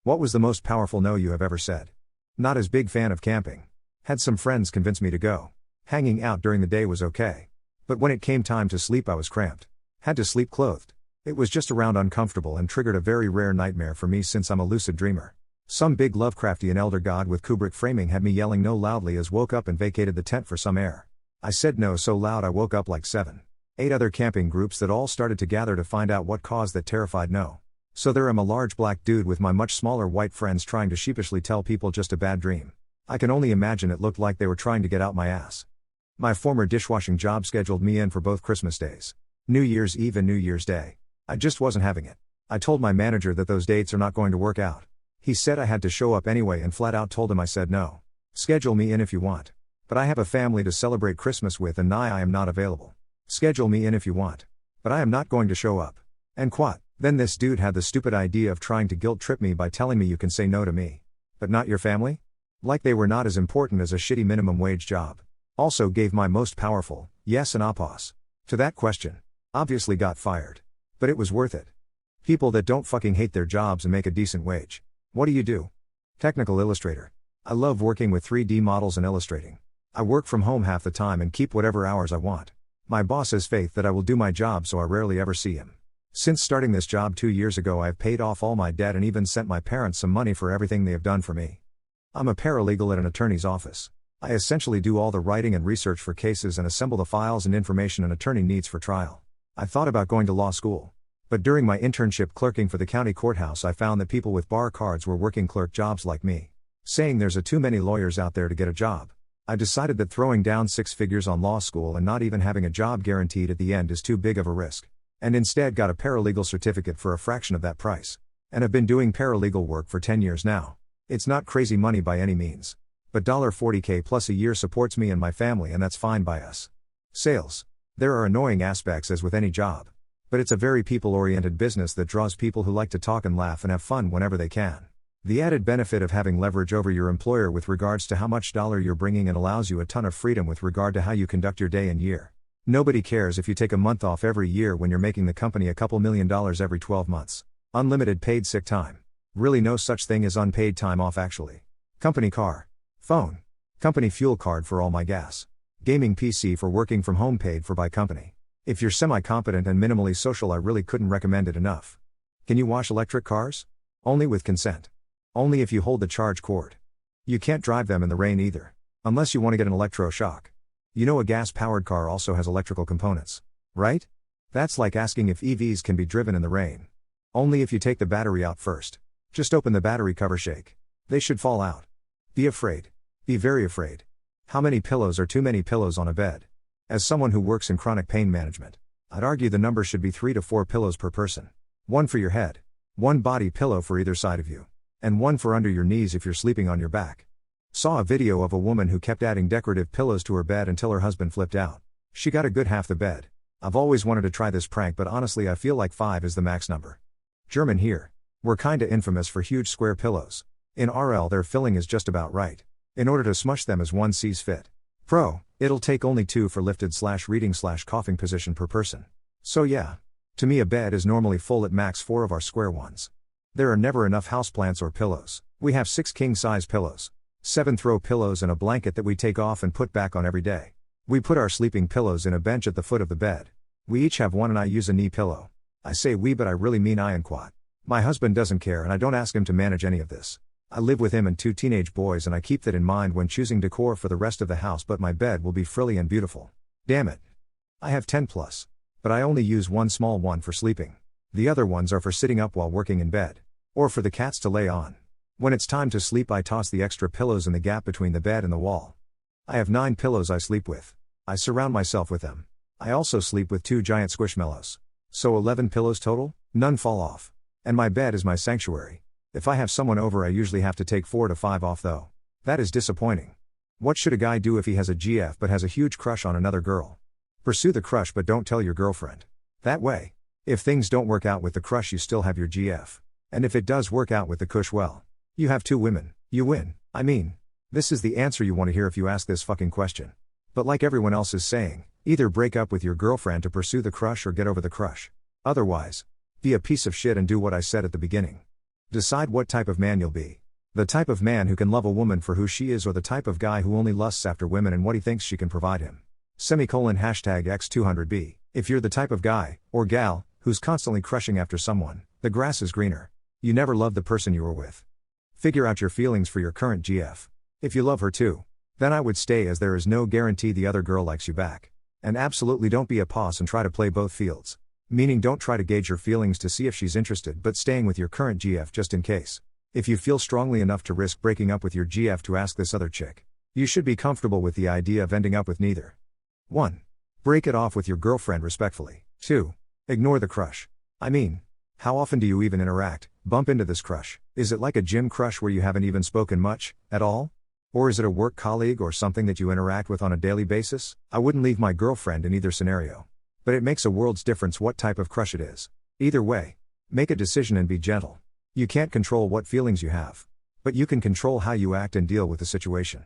What was the most powerful no you have ever said? Not as big fan of camping. Had some friends convince me to go. Hanging out during the day was okay. But when it came time to sleep I was cramped. Had to sleep clothed. It was just around uncomfortable and triggered a very rare nightmare for me since I'm a lucid dreamer. Some big Lovecraftian elder god with Kubrick framing had me yelling no loudly as woke up and vacated the tent for some air. I said no so loud I woke up like 7, 8 other camping groups that all started to gather to find out what caused that terrified no. So there I'm a large black dude with my much smaller white friends trying to sheepishly tell people just a bad dream. I can only imagine it looked like they were trying to get out my ass. My former dishwashing job scheduled me in for both Christmas days, New Year's Eve and New Year's Day. I just wasn't having it. I told my manager that those dates are not going to work out. He said I had to show up anyway and flat out told him I said no. Schedule me in if you want. But I have a family to celebrate Christmas with and I am not available. Schedule me in if you want. But I am not going to show up. And quat. Then this dude had the stupid idea of trying to guilt trip me by telling me you can say no to me. But not your family? Like they were not as important as a shitty minimum wage job. Also gave my most powerful, yes and apos. To that question. Obviously got fired. But it was worth it. People that don't fucking hate their jobs and make a decent wage. What do you do? Technical illustrator. I love working with 3D models and illustrating. I work from home half the time and keep whatever hours I want. My boss has faith that I will do my job so I rarely ever see him. Since starting this job 2 years ago I have paid off all my debt and even sent my parents some money for everything they have done for me. I'm a paralegal at an attorney's office. I essentially do all the writing and research for cases and assemble the files and information an attorney needs for trial. I thought about going to law school. But during my internship clerking for the county courthouse I found that people with bar cards were working clerk jobs like me. Saying there's too many lawyers out there to get a job. I decided that throwing down 6 figures on law school and not even having a job guaranteed at the end is too big of a risk. And instead got a paralegal certificate for a fraction of that price. And have been doing paralegal work for 10 years now. It's not crazy money by any means. But $40K plus a year supports me and my family and that's fine by us. Sales. There are annoying aspects as with any job. But it's a very people-oriented business that draws people who like to talk and laugh and have fun whenever they can. The added benefit of having leverage over your employer with regards to how much dollar you're bringing in allows you a ton of freedom with regard to how you conduct your day and year. Nobody cares if you take a month off every year when you're making the company a couple $1 million every 12 months. Unlimited paid sick time. Really no such thing as unpaid time off actually. Company car. Phone. Company fuel card for all my gas. Gaming PC for working from home paid for by company. If you're semi-competent and minimally social I really couldn't recommend it enough. Can you wash electric cars? Only with consent. Only if you hold the charge cord. You can't drive them in the rain either. Unless you want to get an electroshock. You know a gas-powered car also has electrical components. Right? That's like asking if EVs can be driven in the rain. Only if you take the battery out first. Just open the battery cover shake. They should fall out. Be afraid. Be very afraid. How many pillows are too many pillows on a bed? As someone who works in chronic pain management, I'd argue the number should be 3 to 4 pillows per person. 1 for your head. 1 body pillow for either side of you. And 1 for under your knees if you're sleeping on your back. Saw a video of a woman who kept adding decorative pillows to her bed until her husband flipped out. She got a good half the bed. I've always wanted to try this prank but honestly I feel like 5 is the max number. German here. We're kinda infamous for huge square pillows. In RL their filling is just about right. In order to smush them as one sees fit. Pro, it'll take only 2 for lifted/reading/coughing position per person. So yeah. To me a bed is normally full at max 4 of our square ones. There are never enough houseplants or pillows. We have 6 king-size pillows. 7 throw pillows and a blanket that we take off and put back on every day. We put our sleeping pillows in a bench at the foot of the bed. We each have one and I use a knee pillow. I say we but I really mean I and quad. My husband doesn't care and I don't ask him to manage any of this. I live with him and 2 teenage boys and I keep that in mind when choosing decor for the rest of the house but my bed will be frilly and beautiful. Damn it. I have 10 plus. But I only use one small one for sleeping. The other ones are for sitting up while working in bed. Or for the cats to lay on. When it's time to sleep I toss the extra pillows in the gap between the bed and the wall. I have 9 pillows I sleep with. I surround myself with them. I also sleep with 2 giant squishmallows. So 11 pillows total, none fall off. And my bed is my sanctuary. If I have someone over I usually have to take 4 to 5 off though. That is disappointing. What should a guy do if he has a GF but has a huge crush on another girl? Pursue the crush but don't tell your girlfriend. That way. If things don't work out with the crush you still have your GF. And if it does work out with the cush well. You have 2 women, you win. I mean. This is the answer you want to hear if you ask this fucking question. But like everyone else is saying, either break up with your girlfriend to pursue the crush or get over the crush. Otherwise, be a piece of shit and do what I said at the beginning. Decide what type of man you'll be. The type of man who can love a woman for who she is, or the type of guy who only lusts after women and what he thinks she can provide him. Semicolon #X200B. If you're the type of guy, or gal, who's constantly crushing after someone, the grass is greener. You never loved the person you were with. Figure out your feelings for your current GF. If you love her too, then I would stay, as there is no guarantee the other girl likes you back. And absolutely don't be a poss and try to play both fields. Meaning, don't try to gauge your feelings to see if she's interested, but staying with your current GF just in case. If you feel strongly enough to risk breaking up with your GF to ask this other chick, you should be comfortable with the idea of ending up with neither. 1. Break it off with your girlfriend respectfully. 2. Ignore the crush. I mean, how often do you even bump into this crush? Is it like a gym crush where you haven't even spoken much, at all? Or is it a work colleague or something that you interact with on a daily basis? I wouldn't leave my girlfriend in either scenario. But it makes a world's difference what type of crush it is. Either way, make a decision and be gentle. You can't control what feelings you have. But you can control how you act and deal with the situation.